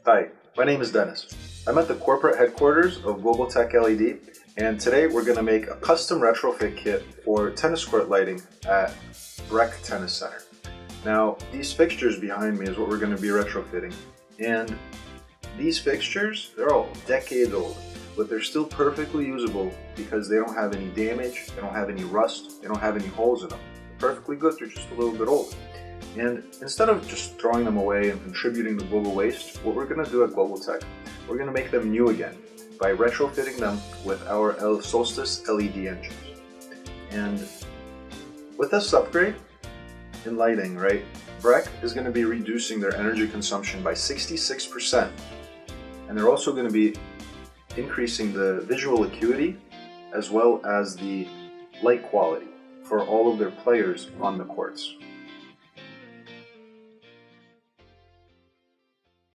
Hi, my name is Dennis. I'm at the corporate headquarters of Global Tech LED, and today we're going to make a custom retrofit kit for tennis court lighting at BREC Tennis Center. Now, these fixtures behind me is what we're going to be retrofitting, and these fixtures, they're all decades old, but they're still perfectly usable because they don't have any damage, they don't have any rust, they don't have any holes in them. They're perfectly good, they're just a little bit old. And instead of just throwing them away and contributing to global waste, what we're going to do at Global Tech, we're going to make them new again by retrofitting them with our Solstice LED engines. And with this upgrade in lighting, right, BREC is going to be reducing their energy consumption by 66%. And they're also going to be increasing the visual acuity as well as the light quality for all of their players on the courts.